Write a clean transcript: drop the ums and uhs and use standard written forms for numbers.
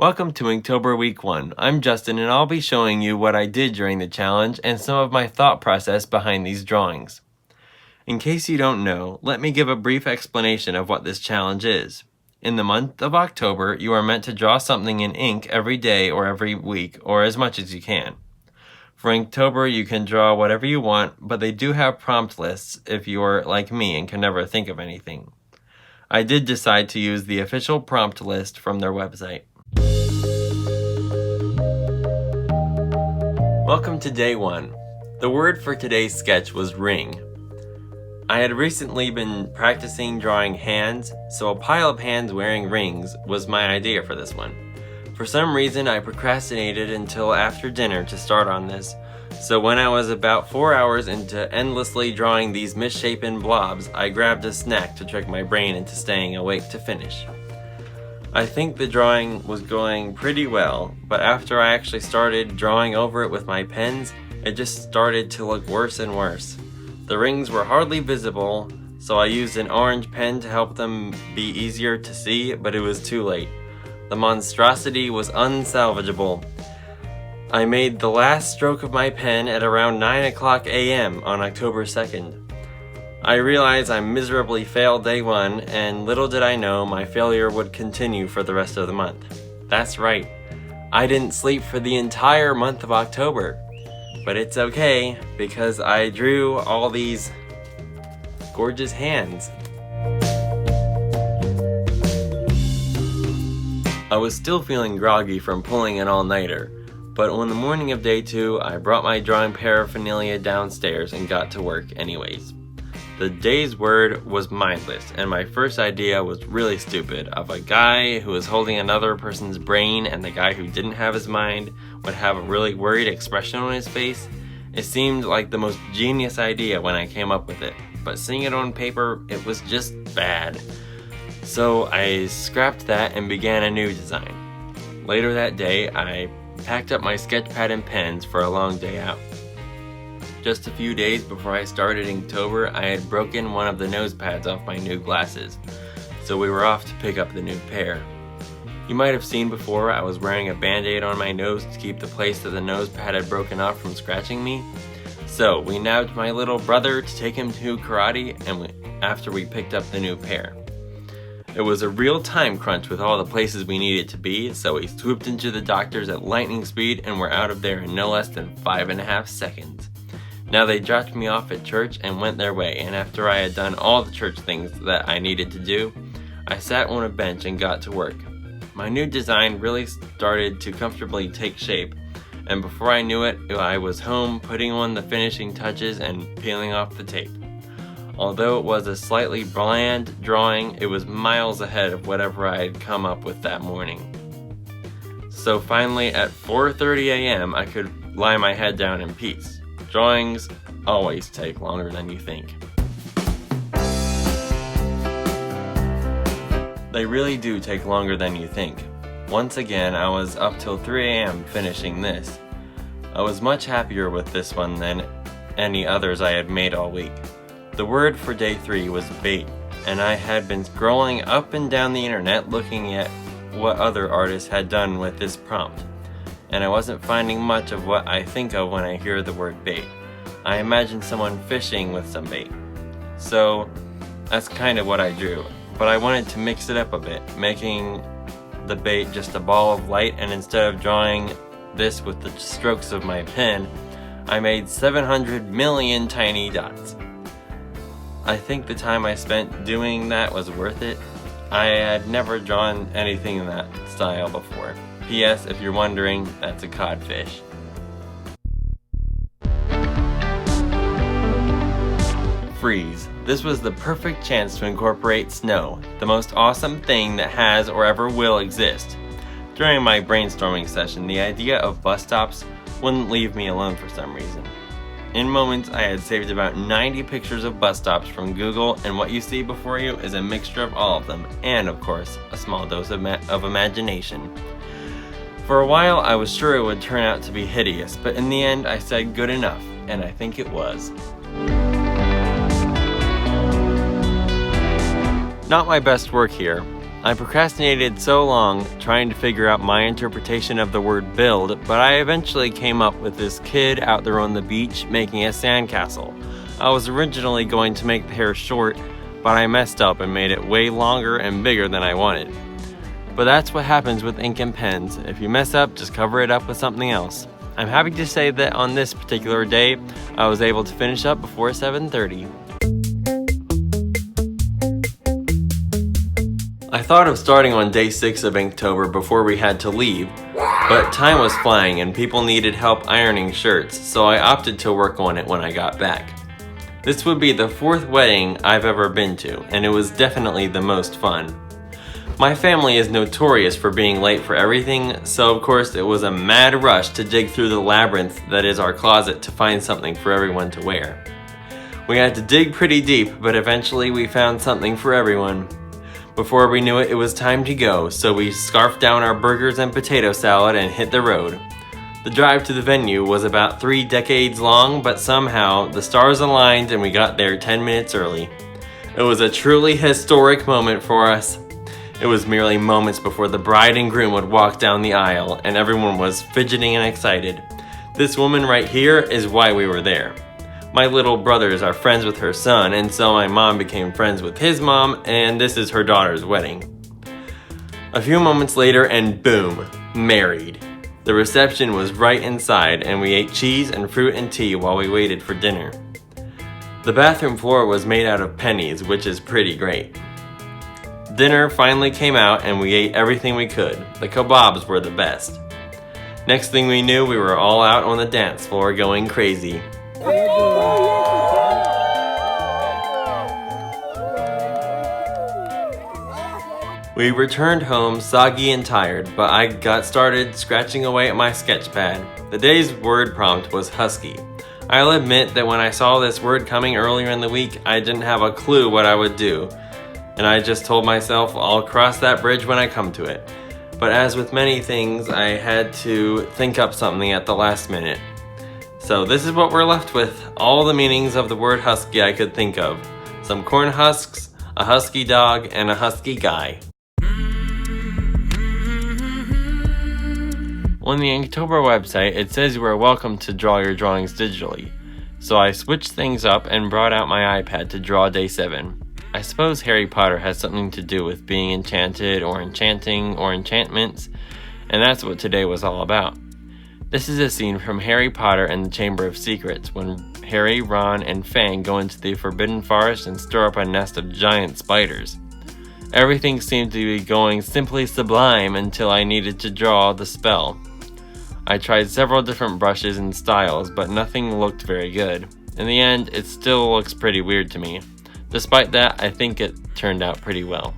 Welcome to Inktober Week One. I'm Justin and I'll be showing you what I did during the challenge and some of my thought process behind these drawings. In case you don't know, let me give a brief explanation of what this challenge is. In the month of October, you are meant to draw something in ink every day or every week, or as much as you can. For Inktober, you can draw whatever you want, but they do have prompt lists if you're like me and can never think of anything. I did decide to use the official prompt list from their website. Welcome to day one. The word for today's sketch was ring. I had recently been practicing drawing hands, so a pile of hands wearing rings was my idea for this one. For some reason, I procrastinated until after dinner to start on this, so when I was about 4 hours into endlessly drawing these misshapen blobs, I grabbed a snack to trick my brain into staying awake to finish. I think the drawing was going pretty well, but after I actually started drawing over it with my pens, it just started to look worse and worse. The rings were hardly visible, so I used an orange pen to help them be easier to see, but it was too late. The monstrosity was unsalvageable. I made the last stroke of my pen at around 9:00 a.m. on October 2nd. I realized I miserably failed day one, and little did I know my failure would continue for the rest of the month. That's right, I didn't sleep for the entire month of October. But it's okay, because I drew all these gorgeous hands. I was still feeling groggy from pulling an all-nighter, but on the morning of day two, I brought my drawing paraphernalia downstairs and got to work anyways. The day's word was mindless, and my first idea was really stupid, of a guy who was holding another person's brain and the guy who didn't have his mind would have a really worried expression on his face. It seemed like the most genius idea when I came up with it, but seeing it on paper, it was just bad. So I scrapped that and began a new design. Later that day, I packed up my sketch pad and pens for a long day out. Just a few days before I started Inktober, I had broken one of the nose pads off my new glasses, so we were off to pick up the new pair. You might have seen before I was wearing a band-aid on my nose to keep the place that the nose pad had broken off from scratching me. So we nabbed my little brother to take him to karate after we picked up the new pair. It was a real time crunch with all the places we needed to be, so we swooped into the doctor's at lightning speed and were out of there in no less than 5.5 seconds. Now they dropped me off at church and went their way, and after I had done all the church things that I needed to do, I sat on a bench and got to work. My new design really started to comfortably take shape, and before I knew it, I was home putting on the finishing touches and peeling off the tape. Although it was a slightly bland drawing, it was miles ahead of whatever I had come up with that morning. So finally at 4:30 a.m. I could lie my head down in peace. Drawings always take longer than you think. They really do take longer than you think. Once again, I was up till 3 a.m. finishing this. I was much happier with this one than any others I had made all week. The word for day 3 was bait, and I had been scrolling up and down the internet looking at what other artists had done with this prompt, and I wasn't finding much of what I think of when I hear the word bait. I imagine someone fishing with some bait. So that's kind of what I drew, but I wanted to mix it up a bit, making the bait just a ball of light, and instead of drawing this with the strokes of my pen, I made 700 million tiny dots. I think the time I spent doing that was worth it. I had never drawn anything in that style before. P.S. If you're wondering, that's a codfish. Freeze. This was the perfect chance to incorporate snow, the most awesome thing that has or ever will exist. During my brainstorming session, the idea of bus stops wouldn't leave me alone for some reason. In moments, I had saved about 90 pictures of bus stops from Google, and what you see before you is a mixture of all of them, and of course, a small dose of imagination. For a while, I was sure it would turn out to be hideous, but in the end, I said good enough, and I think it was. Not my best work here, I procrastinated so long trying to figure out my interpretation of the word build, but I eventually came up with this kid out there on the beach making a sandcastle. I was originally going to make the hair short, but I messed up and made it way longer and bigger than I wanted. But that's what happens with ink and pens. If you mess up, just cover it up with something else. I'm happy to say that on this particular day, I was able to finish up before 7:30. I thought of starting on day 6 of Inktober before we had to leave, but time was flying and people needed help ironing shirts, so I opted to work on it when I got back. This would be the 4th wedding I've ever been to, and it was definitely the most fun. My family is notorious for being late for everything, so of course it was a mad rush to dig through the labyrinth that is our closet to find something for everyone to wear. We had to dig pretty deep, but eventually we found something for everyone. Before we knew it, it was time to go, so we scarfed down our burgers and potato salad and hit the road. The drive to the venue was about 3 decades long, but somehow the stars aligned and we got there 10 minutes early. It was a truly historic moment for us. It was merely moments before the bride and groom would walk down the aisle, and everyone was fidgeting and excited. This woman right here is why we were there. My little brothers are friends with her son, and so my mom became friends with his mom, and this is her daughter's wedding. A few moments later, and boom, married. The reception was right inside, and we ate cheese and fruit and tea while we waited for dinner. The bathroom floor was made out of pennies, which is pretty great. Dinner finally came out, and we ate everything we could. The kebabs were the best. Next thing we knew, we were all out on the dance floor going crazy. We returned home soggy and tired, but I got started scratching away at my sketch pad. The day's word prompt was husky. I'll admit that when I saw this word coming earlier in the week, I didn't have a clue what I would do, and I just told myself I'll cross that bridge when I come to it. But as with many things, I had to think up something at the last minute. So this is what we're left with, all the meanings of the word husky I could think of. Some corn husks, a husky dog, and a husky guy. On the Inktober website, it says you are welcome to draw your drawings digitally. So I switched things up and brought out my iPad to draw day 7. I suppose Harry Potter has something to do with being enchanted or enchanting or enchantments, and that's what today was all about. This is a scene from Harry Potter and the Chamber of Secrets when Harry, Ron, and Fang go into the Forbidden Forest and stir up a nest of giant spiders. Everything seemed to be going simply sublime until I needed to draw the spell. I tried several different brushes and styles, but nothing looked very good. In the end, it still looks pretty weird to me. Despite that, I think it turned out pretty well.